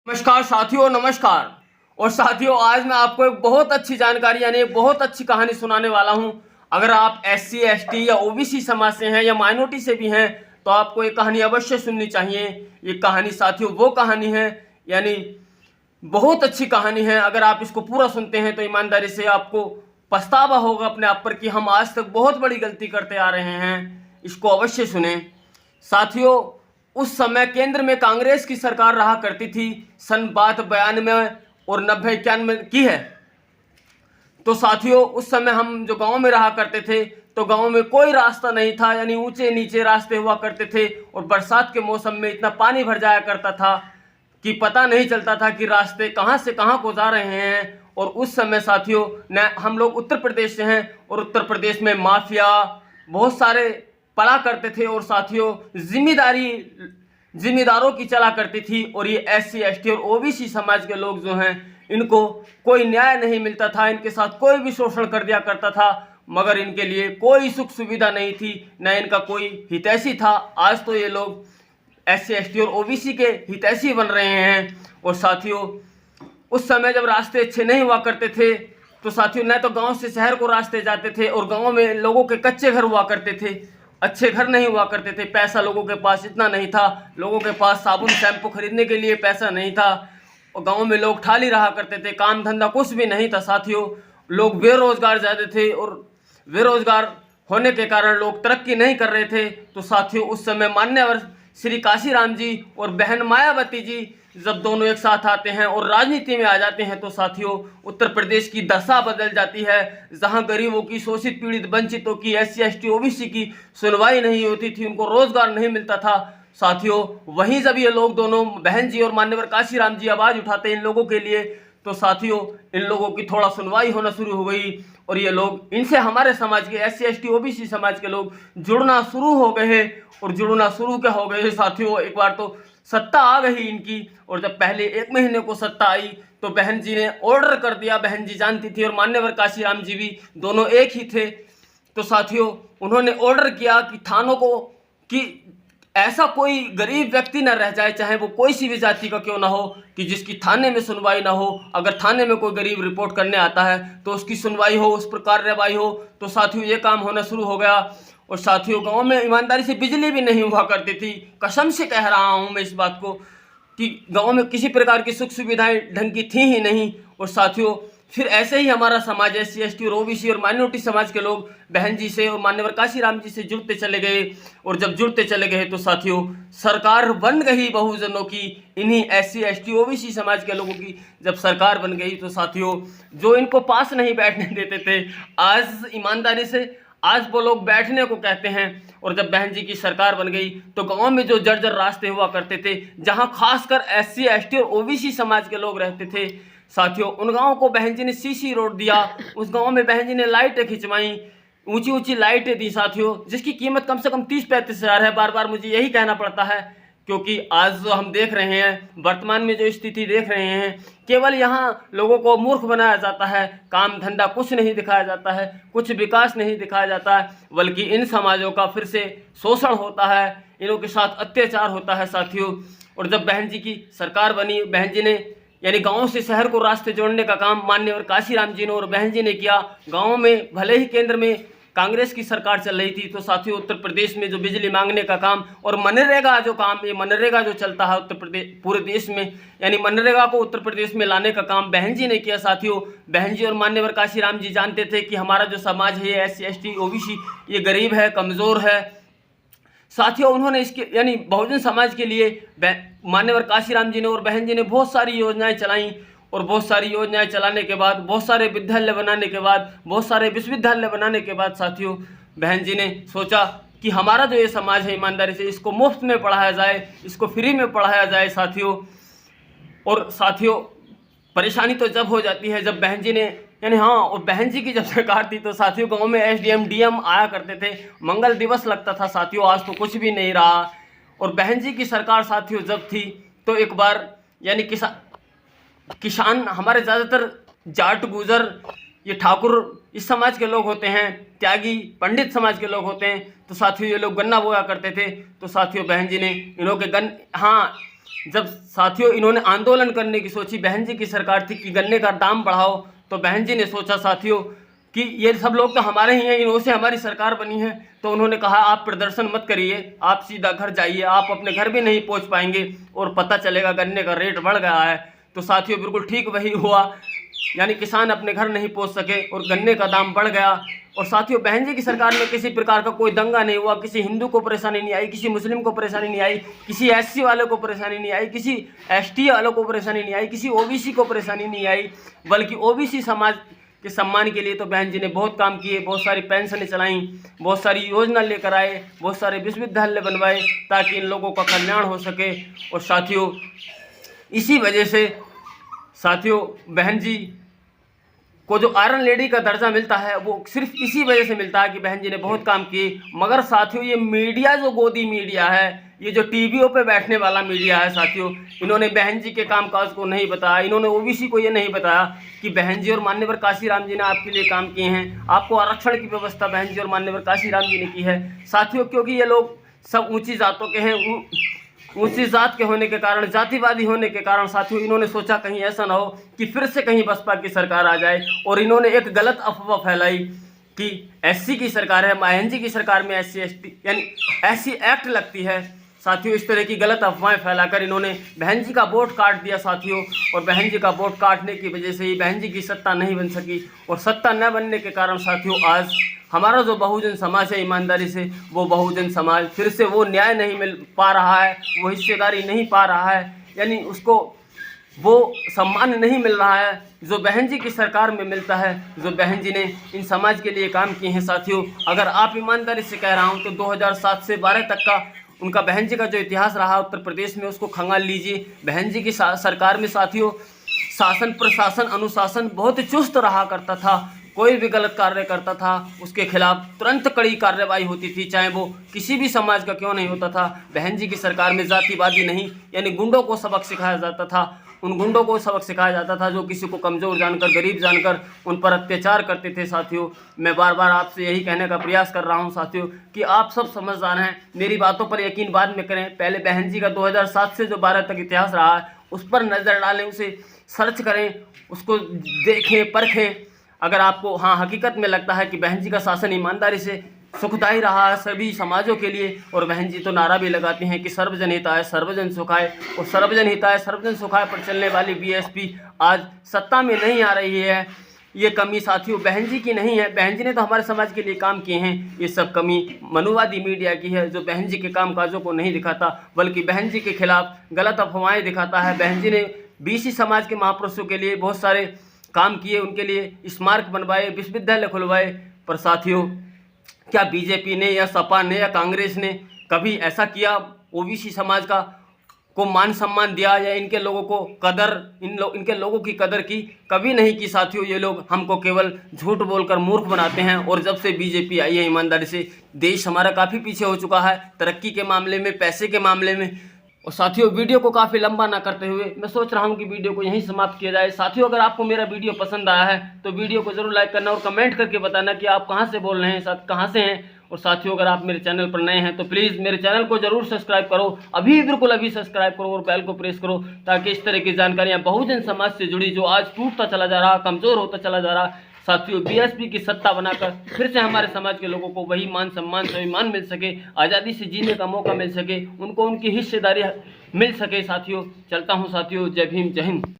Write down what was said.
नमस्कार साथियों, नमस्कार। और साथियों, आज मैं आपको एक बहुत अच्छी जानकारी यानी एक बहुत अच्छी कहानी सुनाने वाला हूं। अगर आप SC ST या OBC समाज से हैं या माइनॉरिटी से भी हैं तो आपको ये कहानी अवश्य सुननी चाहिए। ये कहानी साथियों वो कहानी है, यानी बहुत अच्छी कहानी है। अगर आप इसको पूरा सुनते हैं तो ईमानदारी से आपको पछतावा होगा अपने आप पर कि हम आज तक बहुत बड़ी गलती करते आ रहे हैं। इसको अवश्य सुने साथियों। उस समय केंद्र में कांग्रेस की सरकार रहा करती थी। सन बात 92 और 90-91 की है। तो साथियों, उस समय हम जो गांव में रहा करते थे तो गांव में कोई रास्ता नहीं था, यानी ऊंचे नीचे रास्ते हुआ करते थे। और बरसात के मौसम में इतना पानी भर जाया करता था कि पता नहीं चलता था कि रास्ते कहां से कहां को जा रहे हैं। और उस समय साथियों हम लोग उत्तर प्रदेश से हैं और उत्तर प्रदेश में माफिया बहुत सारे पला करते थे और साथियों जिम्मेदारों की चला करती थी। और ये SC ST और OBC समाज के लोग जो हैं इनको कोई न्याय नहीं मिलता था, इनके साथ कोई भी शोषण कर दिया करता था, मगर इनके लिए कोई सुख सुविधा नहीं थी, न इनका कोई हितैषी था। आज तो ये लोग SC ST और OBC के हितैषी बन रहे हैं। और साथियों, उस समय जब रास्ते अच्छे नहीं हुआ करते थे तो साथियों न तो गांव से शहर को रास्ते जाते थे और गांव में लोगों के कच्चे घर हुआ करते थे, अच्छे घर नहीं हुआ करते थे। पैसा लोगों के पास इतना नहीं था, लोगों के पास साबुन शैम्पू खरीदने के लिए पैसा नहीं था। और गांव में लोग ठाली रहा करते थे, काम धंधा कुछ भी नहीं था साथियों। लोग बेरोजगार ज़्यादा थे और बेरोजगार होने के कारण लोग तरक्की नहीं कर रहे थे। तो साथियों, उस समय मान्यवर श्री काशीराम जी और बहन मायावती जी जब दोनों एक साथ आते हैं और राजनीति में आ जाते हैं तो साथियों उत्तर प्रदेश की दशा बदल जाती है। जहां गरीबों की, शोषित पीड़ित वंचितों की, SC ST OBC की सुनवाई नहीं होती थी, उनको रोजगार नहीं मिलता था साथियों, वहीं जब ये लोग दोनों बहन जी और मान्यवर काशीराम जी आवाज उठाते इन लोगों के लिए तो साथियों इन लोगों की थोड़ा सुनवाई होना शुरू हो गई। और ये लोग इनसे हमारे समाज के SC ST OBC समाज के लोग जुड़ना शुरू हो गए हैं। और जुड़ना शुरू क्या हो गए साथियों, एक बार तो सत्ता आ गई इनकी। और जब पहले 1 महीने को सत्ता आई तो बहन जी ने ऑर्डर कर दिया, बहन जी जानती थी और मान्यवर काशीराम जी भी दोनों एक ही थे। तो साथियों उन्होंने ऑर्डर किया कि थानों को कि ऐसा कोई गरीब व्यक्ति न रह जाए, चाहे वो कोई सी भी जाति का क्यों ना हो, कि जिसकी थाने में सुनवाई ना हो। अगर थाने में कोई गरीब रिपोर्ट करने आता है तो उसकी सुनवाई हो, उस पर कार्रवाई हो। तो साथियों ये काम होना शुरू हो गया। और साथियों गांव में ईमानदारी से बिजली भी नहीं हुआ करती थी। कसम से कह रहा हूं मैं इस बात को कि गांव में किसी प्रकार की सुख सुविधाएं ढंग की थी ही नहीं। और साथियों फिर ऐसे ही हमारा समाज SC ST और OBC और माइनॉरिटी समाज के लोग बहन जी से और मान्यवर काशीराम जी से जुड़ते चले गए। और जब जुड़ते चले गए तो साथियों सरकार बन गई बहुजनों की, इन्हीं SC ST OBC समाज के लोगों की जब सरकार बन गई तो साथियों जो इनको पास नहीं बैठने देते थे, आज ईमानदारी से आज वो लोग बैठने को कहते हैं। और जब बहन जी की सरकार बन गई तो गांव में जो जर्जर रास्ते हुआ करते थे, जहां खासकर SC ST और OBC समाज के लोग रहते थे साथियों, उन गांवों को बहन जी ने CC रोड दिया। उस गांव में बहन जी ने लाइटें खिंचवाई, ऊंची ऊंची लाइटें दी साथियों, जिसकी कीमत कम से कम 30-35 हज़ार है। बार बार मुझे यही कहना पड़ता है क्योंकि आज जो हम देख रहे हैं, वर्तमान में जो स्थिति देख रहे हैं, केवल यहाँ लोगों को मूर्ख बनाया जाता है, काम धंधा कुछ नहीं दिखाया जाता है, कुछ विकास नहीं दिखाया जाता है, बल्कि इन समाजों का फिर से शोषण होता है, इनों के साथ अत्याचार होता है साथियों। और जब बहन जी की सरकार बनी, बहन जी ने यानी गांव से शहर को रास्ते जोड़ने का काम माननीय काशीराम जी ने और बहन जी ने किया। गाँव में भले ही केंद्र में कांग्रेस की सरकार चल रही थी तो साथियों उत्तर प्रदेश में जो बिजली मांगने का काम और मनरेगा जो काम, ये मनरेगा जो चलता है उत्तर प्रदेश पूरे देश में, यानी मनरेगा को उत्तर प्रदेश में लाने का काम बहन जी ने किया साथियों। बहन जी और मान्यवर काशीराम जी जानते थे कि हमारा जो समाज है SC ST OBC ये गरीब है, कमज़ोर है साथियों। उन्होंने इसके यानी बहुजन समाज के लिए मान्यवर काशीराम जी ने और बहन जी ने बहुत सारी योजनाएं चलाई। और बहुत सारी योजनाएं चलाने के बाद, बहुत सारे विद्यालय बनाने के बाद, बहुत सारे विश्वविद्यालय बनाने के बाद साथियों बहन जी ने सोचा कि हमारा जो ये समाज है ईमानदारी से इसको मुफ्त में पढ़ाया जाए, इसको फ्री में पढ़ाया जाए साथियों। और साथियों परेशानी तो जब हो जाती है जब बहन जी ने यानी और बहन जी की जब सरकार थी तो साथियों गांव में SDM DM आया करते थे, मंगल दिवस लगता था साथियों। आज तो कुछ भी नहीं रहा। और बहन जी की सरकार साथियों जब थी तो एक बार यानी किसान हमारे ज़्यादातर जाट गुजर ये ठाकुर इस समाज के लोग होते हैं, त्यागी पंडित समाज के लोग होते हैं। तो साथियों ये लोग गन्ना बोया करते थे। तो साथियों बहन जी ने इन्हों के जब साथियों इन्होंने आंदोलन करने की सोची, बहन जी की सरकार थी कि गन्ने का दाम बढ़ाओ, तो बहन जी ने सोचा साथियों कि ये सब लोग तो हमारे ही हैं, इन्हों से हमारी सरकार बनी है। तो उन्होंने कहा आप प्रदर्शन मत करिए, आप सीधा घर जाइए, आप अपने घर भी नहीं पहुंच पाएंगे और पता चलेगा गन्ने का रेट बढ़ गया है। तो साथियों बिल्कुल ठीक वही हुआ, यानी किसान अपने घर नहीं पहुंच सके और गन्ने का दाम बढ़ गया। और साथियों बहन जी की सरकार में किसी प्रकार का कोई दंगा नहीं हुआ, किसी हिंदू को परेशानी नहीं आई, किसी मुस्लिम को परेशानी नहीं आई, किसी एससी वाले को परेशानी नहीं आई, किसी एसटी वालों को परेशानी नहीं आई, किसी ओबीसी को परेशानी नहीं आई, बल्कि ओबीसी समाज के सम्मान के लिए तो बहन जी ने बहुत काम किए, बहुत सारी पेंशनें चलाई, बहुत सारी योजना लेकर आए, बहुत सारे विश्वविद्यालय बनवाए ताकि इन लोगों का कल्याण हो सके। और साथियों इसी वजह से साथियों बहन जी को जो आयरन लेडी का दर्जा मिलता है वो सिर्फ इसी वजह से मिलता है कि बहन जी ने बहुत काम किए। मगर साथियों ये मीडिया जो गोदी मीडिया है, ये जो टीवीओ पे बैठने वाला मीडिया है साथियों, इन्होंने बहन जी के कामकाज को नहीं बताया। इन्होंने ओबीसी को ये नहीं बताया कि बहन जी और मान्यवर काशीराम जी ने आपके लिए काम किए हैं, आपको आरक्षण की व्यवस्था बहन जी और मान्यवर काशीराम जी ने की है साथियों। क्योंकि ये लोग सब ऊंची जातों के हैं, ऊंची जात के होने के कारण, जातिवादी होने के कारण साथियों इन्होंने सोचा कहीं ऐसा ना हो कि फिर से कहीं बसपा की सरकार आ जाए, और इन्होंने एक गलत अफवाह फैलाई कि एससी की सरकार है, बहन जी की सरकार में एससी एसटी यानी एससी एक्ट लगती है साथियों। इस तरह की गलत अफवाहें फैलाकर इन्होंने बहन जी का वोट काट दिया साथियों, और बहन जी का वोट काटने की वजह से ही बहन जी की सत्ता नहीं बन सकी, और सत्ता न बनने के कारण साथियों आज हमारा जो बहुजन समाज है ईमानदारी से, वो बहुजन समाज फिर से वो न्याय नहीं मिल पा रहा है, वो हिस्सेदारी नहीं पा रहा है, यानी उसको वो सम्मान नहीं मिल रहा है जो बहन जी की सरकार में मिलता है, जो बहन जी ने इन समाज के लिए काम किए हैं साथियों। अगर आप ईमानदारी से कह रहा हूँ तो 2007 से 12 तक का उनका बहन जी का जो इतिहास रहा उत्तर प्रदेश में, उसको खंगाल लीजिए। बहन जी की सरकार में साथियों शासन प्रशासन अनुशासन बहुत चुस्त रहा करता था, कोई भी गलत कार्य करता था उसके खिलाफ तुरंत कड़ी कार्रवाई होती थी, चाहे वो किसी भी समाज का क्यों नहीं होता था। बहन जी की सरकार में जातिवादी नहीं यानी गुंडों को सबक सिखाया जाता था, उन गुंडों को सबक सिखाया जाता था जो किसी को कमज़ोर जानकर, गरीब जानकर उन पर अत्याचार करते थे साथियों। मैं बार बार आपसे यही कहने का प्रयास कर रहा हूं साथियों कि आप सब समझदार हैं, मेरी बातों पर यकीन बाद में करें। पहले बहन जी का 2007 से जो 12 तक इतिहास रहा है उस पर नज़र डालें, उसे सर्च करें, उसको देखें परखें। अगर आपको हाँ हकीकत में लगता है कि बहन जी का शासन ईमानदारी से सुखदायी रहा है सभी समाजों के लिए, और बहन जी तो नारा भी लगाते हैं कि सर्वजन हिताय सर्वजन सुखाय, और सर्वजन हिताय सर्वजन सुखाय पर चलने वाली बीएसपी आज सत्ता में नहीं आ रही है, ये कमी साथियों बहन जी की नहीं है। बहन जी ने तो हमारे समाज के लिए काम किए हैं, ये सब कमी मनुवादी मीडिया की है जो बहन जी के कामकाजों को नहीं दिखाता बल्कि बहन जी के खिलाफ गलत अफवाहें दिखाता है। बहन जी ने बीसी समाज के महापुरुषों के लिए बहुत सारे काम किए, उनके लिए स्मारक बनवाए, विश्वविद्यालय खुलवाए, पर साथियों क्या बीजेपी ने या सपा ने या कांग्रेस ने कभी ऐसा किया? ओबीसी समाज का को मान सम्मान दिया या इनके लोगों को कदर, इनके लोगों की कदर की? कभी नहीं की साथियों। ये लोग हमको केवल झूठ बोलकर मूर्ख बनाते हैं, और जब से बीजेपी आई है ईमानदारी से देश हमारा काफ़ी पीछे हो चुका है तरक्की के मामले में, पैसे के मामले में। और साथियों वीडियो को काफ़ी लंबा ना करते हुए मैं सोच रहा हूं कि वीडियो को यहीं समाप्त किया जाए। साथियों अगर आपको मेरा वीडियो पसंद आया है तो वीडियो को जरूर लाइक करना और कमेंट करके बताना कि आप कहां से बोल रहे हैं, कहां से हैं। और साथियों अगर आप मेरे चैनल पर नए हैं तो प्लीज़ मेरे चैनल को जरूर सब्सक्राइब करो, अभी बिल्कुल अभी सब्सक्राइब करो और बेल को प्रेस करो, ताकि इस तरह की जानकारियाँ बहुजन समाज से जुड़ी जो आज टूटता चला जा रहा, कमज़ोर होता चला जा रहा साथियों, बीएसपी की सत्ता बनाकर फिर से हमारे समाज के लोगों को वही मान सम्मान स्वाभिमान मिल सके, आज़ादी से जीने का मौका मिल सके, उनको उनकी हिस्सेदारी मिल सके साथियों। चलता हूँ साथियों, जय भीम जय हिंद।